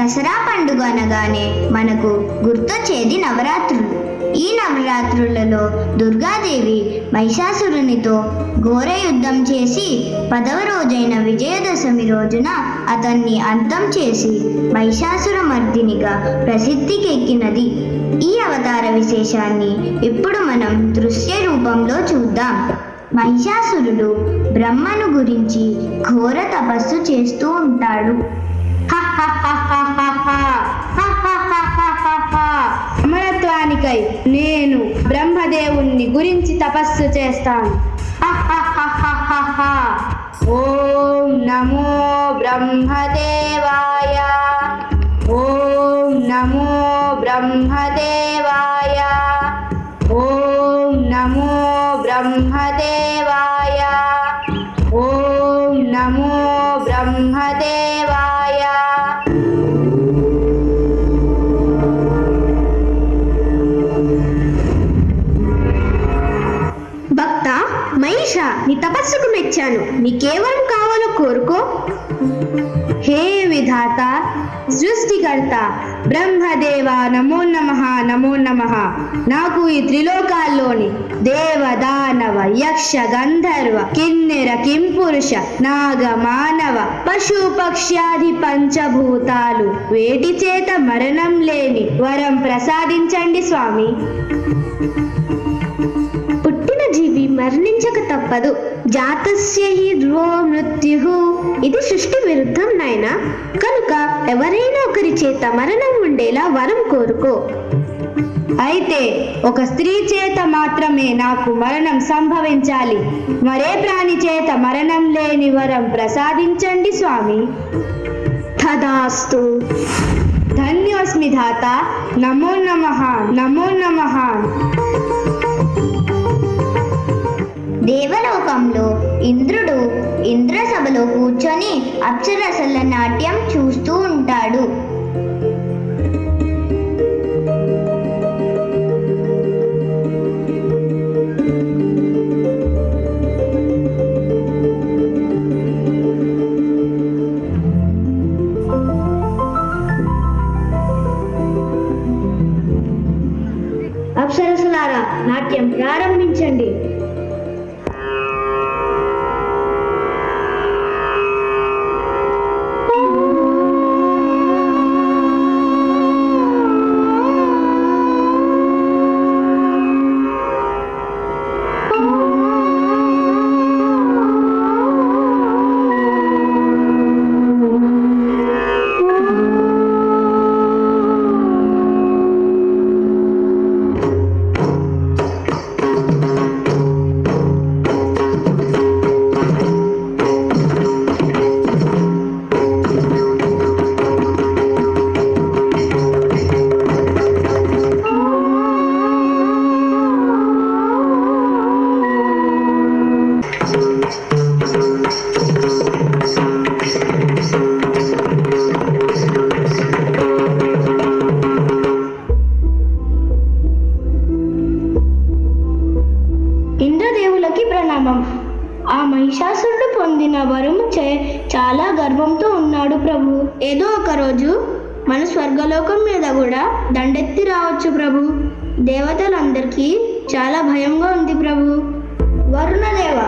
దసరా పండుగ అనగానే మనకు గుర్తొచ్చేది నవరాత్రులు. ఈ నవరాత్రులలో దుర్గాదేవి మహిషాసురునితో ఘోర యుద్ధం చేసి 10వ రోజైన విజయదశమి రోజున అతన్ని అంతం చేసి మహిషాసురమర్దినిగా ప్రసిద్ధికెక్కినది. ఈ అవతార విశేషాన్ని ఇప్పుడు మనం దృశ్య రూపంలో చూద్దాం. మహిషాసురుడు బ్రహ్మను గురించి ఘోర తపస్సు చేస్తూ ఉంటాడు. అమరత్వానికై నేను బ్రహ్మదేవుణ్ణి గురించి తపస్సు చేస్తాను. ఓం నమో బ్రహ్మదేవాయ, ఓం నమో బ్రహ్మదేవాయ, ఓం నమో బ్రహ్మదేవాయ, ఓం నమో బ్రహ్మదేవాయ. భక్త మహిష, నీ తపస్సుకు మెచ్చాను. నీ కేవలం కావాలో కోరుకో. హే విధాత, సృష్టికర్త బ్రహ్మదేవ, నమో నమః, నమో నమః. నాకు ఈ త్రిలోకాల్లోని దేవ, దానవ, యక్ష, గంధర్వ, కిన్నెర, కింపురుష, నాగ, మానవ, పశు, పక్ష్యాది పంచభూతాలు వేటి చేత మరణం లేని వరం ప్రసాదించండి స్వామి. పుట్టిన జీవి మరణించక తప్పదు. జాతస్య హి ధ్రువో మృత్యు. ఇది సృష్టి విరుద్ధం నాయనా. కనుక ఎవరైనా ఒకరి చేత మరణం ఉండేలా వరం కోరుకో. అయితే ఒక స్త్రీ చేత మాత్రమే నాకు మరణం సంభవించాలి. మరే ప్రాణి చేత మరణం లేని వరం ప్రసాదించండి స్వామి. తదాస్తు. ధన్యోస్మి ధాత. నమో నమః, నమో నమః. దేవలోకంలో ఇంద్రుడు ఇంద్రసభలో కూర్చొని అప్సరసల నాట్యం చూస్తూ ఉంటాడు. అప్సరసలారా, నాట్యం ప్రారంభించండి. ఇంద్రదేవులకి ప్రణామం. ఆ మహిషాసురుడు పొందిన వరము చాలా గర్వంతో ఉన్నాడు ప్రభు. ఏదో ఒక రోజు మన స్వర్గలోకం మీద కూడా దండెత్తి రావచ్చు ప్రభు. దేవతలందరికీ చాలా భయంగా ఉంది ప్రభు. వరుణదేవ,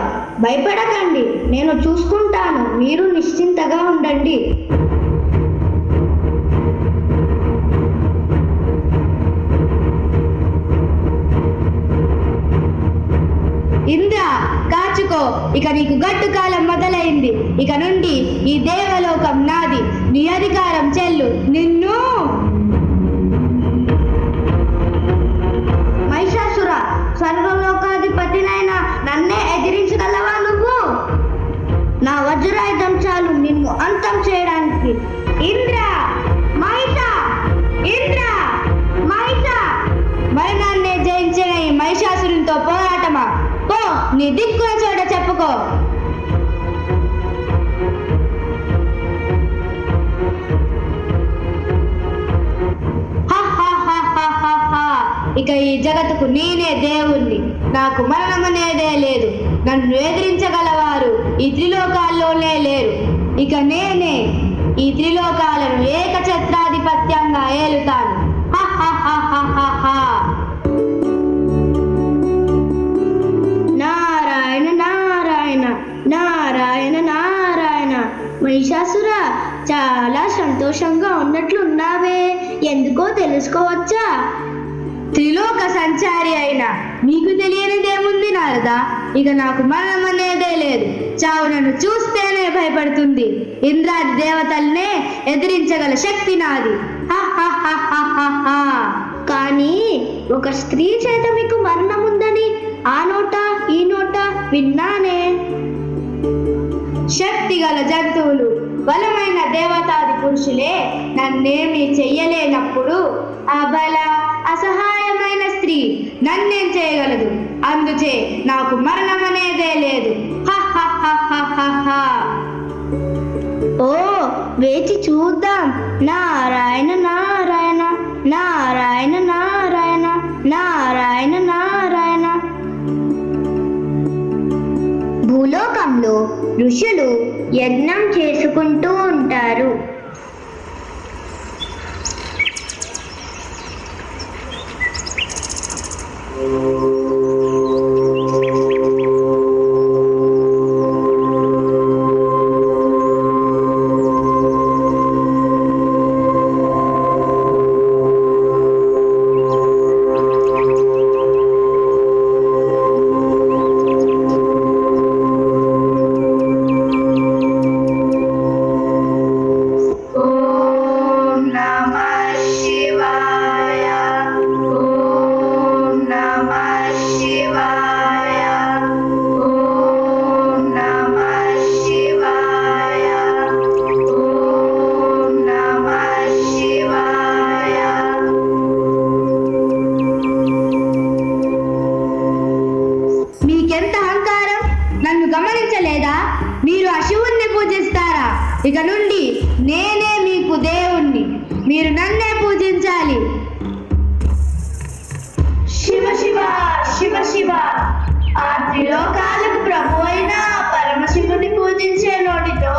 భయపడకండి, నేను చూసుకుంటాను. మీరు నిశ్చింతగా ఉండండి. ఇంద్ర, కాచుకో, ఇక నీకు గట్టు కాలం మొదలైంది. ఇక నుండి ఈ దేవలోకం నాది. నీ అధికారం చెల్లు. నిన్ను మహిషాసుర, స్వర్గలోకాధిపతినైనా నన్నే ఎదిరించగలవా నువ్వు? నా వజ్రాయుధం చాలు నిన్ను అంతం చేయడానికి. ఇంద్ర, మహిష, ఇంద్ర, మహిష. మరణాన్నే జయించిన ఈ మహిషాసురునితో పోరాటమా? పో, నీ దిక్కున చోట చెప్పుకో. ఇక ఈ జగత్తుకు నేనే దేవుణ్ణి. నాకు మరణమనేదే లేదు. నన్ను ఎదిరించగలవారు ఈ త్రిలోకాల్లోనే లేరు. ఇక నేనే ఈ త్రిలోకాలను ఏకఛత్రాధిపతి సర్వాధిపత్యంగా ఏలుతాడు. హ హ హ హ హ హ. నారాయణ నారాయణ నారాయణ నారాయణ. మహిషాసుర, చాలా సంతోషంగా ఉన్నట్లున్నావే, ఎందుకో తెలుసుకోవచ్చా? త్రిలోక సంచారి అయిన నీకు తెలియనిదేముంది నారదా? ఇక నాకు మరణం అనేదే లేదు. చావు నన్ను చూస్తేనే భయపడుతుంది. ఇంద్రాది దేవతల్నే ఎదిరించగల శక్తి నాది. హ హ హ హ హ హ. కానీ ఒక స్త్రీ చేత మీకు మరణం ఉందని ఆ నోట ఈ నోట విన్నానే. శక్తి గల జంతువులు, బలమైన దేవతాది పురుషులే నన్నేమీ చెయ్యలేనప్పుడు ఆ బల అసహాయమైన స్త్రీ నన్నేం చేయగలదు? అందుచే నాకు మరణం అనేదే లేదు. హ హ హ హ హ హ. ఓ, వేచి చూద్దాం. నారాయణ నారాయణ నారాయణ నారాయణ నారాయణ నారాయణ. భూలోకంలో ఋషులు యజ్ఞం చేసుకుంటూ ఉంటారు. ఇక నుండి నేనే మీకు దేవుణ్ణి, మీరు నన్నే పూజించాలి. శివ శివ శివ శివ. ఆ త్రిలోకాలకు ప్రభు అయిన పరమశివుని పూజించే నోటితో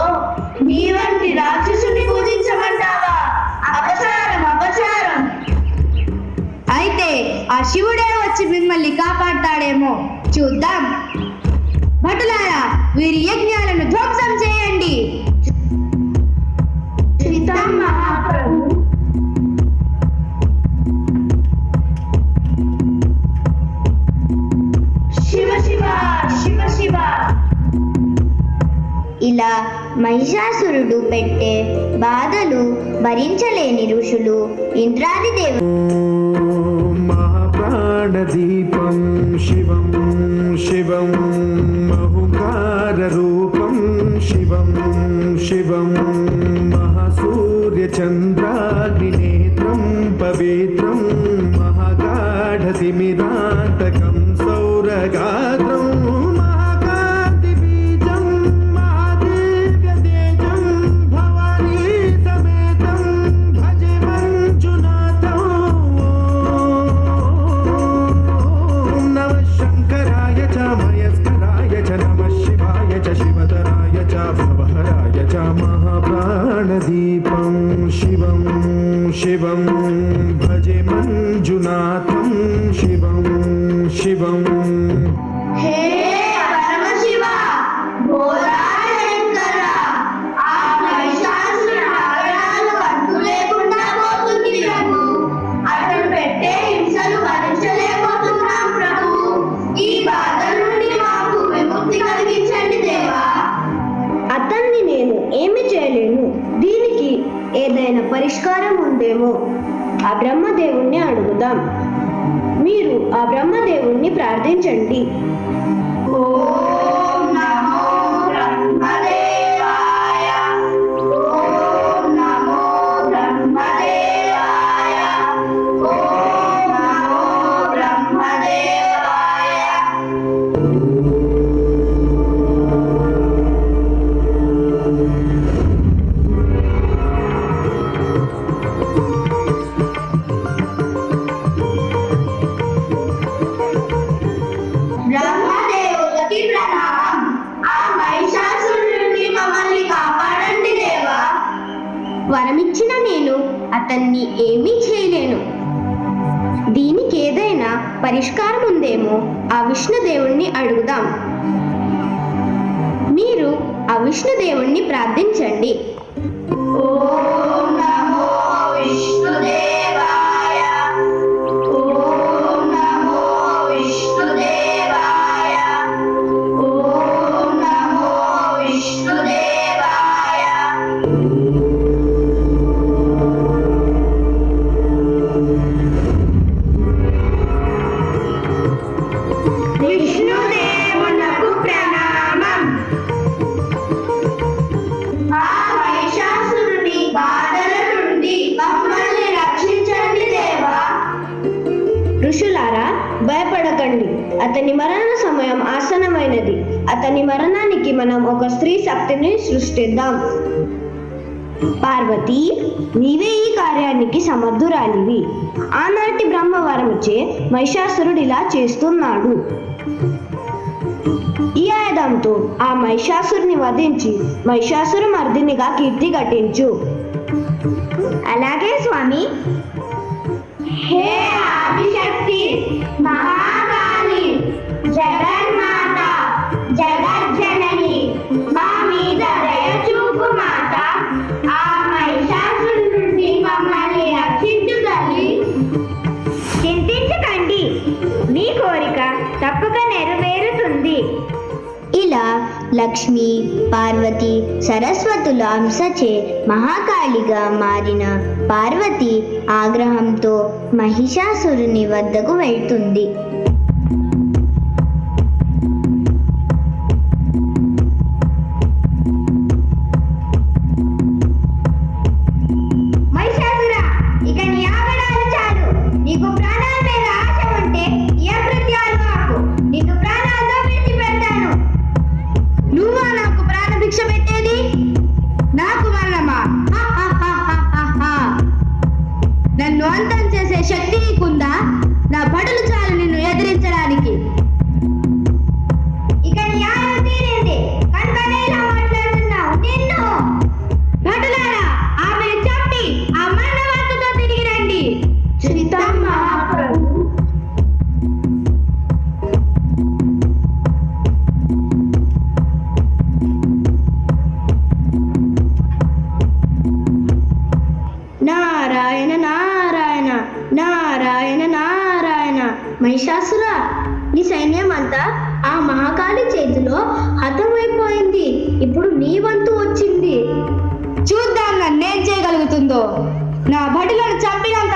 నీ వంటి రాక్షసుని పూజించమంటావా? అపచారం అపచారం. అయితే ఆ శివుడే వచ్చి మిమ్మల్ని కాపాడతాడేమో చూద్దాం. భటులారా, వీరి యజ్ఞాలను ధ్వంసం చేయండి. మహాప్రభు. శివ శివ శివ శివ. ఇలా మహిషాసురుడు పెట్టే బాధలు భరించలేని ఋషులు ఇంద్రాది దేవుడు మహాప్రాణదీపం శివం శివం మహుకార రూపం శివం శివం మహాసూర్యచంద్రాగ్నినేత్రం పవిత్రం మహాగాఢతిమిరాంతకం సౌరగాత్రం మహాకాంతిబీజం మహాదీర్ఘతేజం భవానీ సమేతం భజే మంజునాథం. ఓం నమః శంకరాయ చ మయస్కరాయ చ నమః శివాయ చ శివతరాయ చ భవహరాయ చ మహాప్రాణదీపం శివం శివం భజే మంజునాథం శివం శివం. హే పరమశివ, భోళాశంకర, ఆ మహిషాసుర నాగరాలు అంతు లేకుండా పోతుంది ప్రభు. అతను పెట్టే హింసలు భరించలేకపోతున్నాం ప్రభు. ఈ బాధ నుండి మాకు విముక్తి కలిగించండి దేవా. అతన్ని నేను ఏమి చేయలేను. దీనికి ఏదైనా పరిష్కారం ఉందేమో ఆ బ్రహ్మదేవుణ్ణి అడుగుదాం. మీరు ఆ బ్రహ్మదేవుణ్ణి ప్రార్థించండి. ఓం నమో బ్రహ్మదేవాయ. ఓం నమో బ్రహ్మదేవాయ. ఓం నమో బ్రహ్మదేవాయ. బ్రహ్మదేవులకి దీన్ని ఏమీ చేయలేను. దీనికి ఏదైనా పరిష్కారం ఉందేమో ఆ విష్ణుదేవుణ్ణి అడుగుదాం. మీరు ఆ విష్ణుదేవుణ్ణి ప్రార్థించండి. ఓం నమో విష్ణుదేవాయ. ఓం నమో విష్ణుదేవాయ. ఓం నమో విష్ణుదేవాయ. విష్ణుదేవునకు ప్రణామం. ఆ మహిషాసురుని బాధల నుండి మమ్మల్ని రక్షించండి దేవా. ఋషులారా, భయపడకండి. అతని మరణ సమయం ఆసన్నమైనది. అతని మరణానికి మనం ఒక స్త్రీ శక్తిని సృష్టిద్దాం. పార్వతి, నీవే ఈ కార్యానికి సమర్థురాలివి. ఆనాటి బ్రహ్మవరముచే మహిషాసురుడు ఇలా చేస్తున్నాడు. ఈ ఆయుధంతో ఆ మహిషాసురుని వధించి మహిషాసుర మర్దినిగా కీర్తి గట్టించు. అలాగే స్వామి. హే ఆదిశక్తి, మహాకాళి, జగన్మాత, జగజ్జనని, మా మీద దయ చూపు మాత. ఆ మహిషాసురుడి నుండి మమ్మల్ని రక్షించు తల్లి. చింతించకండి, మీ కోరిక తప్పక నెరవేరుతుంది. ఇలా లక్ష్మి, పార్వతి, సరస్వతుల అంశచే మహాకాళిగా మారిన పార్వతి ఆగ్రహంతో మహిషాసురుని వద్దకు వెళ్తుంది. మహిషాసురా, ఇక నీ ఆగడాలు చాలు. నీకు ప్రాణాల మీద ఆశ ఉంటే ఏ కృత్యాలు మాకు. నీకు ప్రాణాలతో విడిచిపెడతాను. నువ్వా నాకు ప్రాణ భిక్ష పెట్టేది? నాకు మరణమా? నన్ను అంతం చేసే శక్తి నీకుందా? నా బడులు చాలు నిన్ను ఎదిరించడానికి. ఇక న్యాయం తీరింది కనుకనే ఇలా మాట్లాడుతున్నావు. నిన్ను భటులారా, ఆమెను చంపి ఆ మరణవార్తతో తిరిగి రండి. చిత్తం మహాప్రభు. నారాయణ నారాయణ నారాయణ నారాయణ. మహిషాసుర, నీ సైన్యం అంతా ఆ మహాకాళి చేతిలో హతమైపోయింది. ఇప్పుడు నీ వంతు వచ్చింది. చూద్దాం నన్నేం చేయగలుగుతుందో. నా భటులను చంపినంత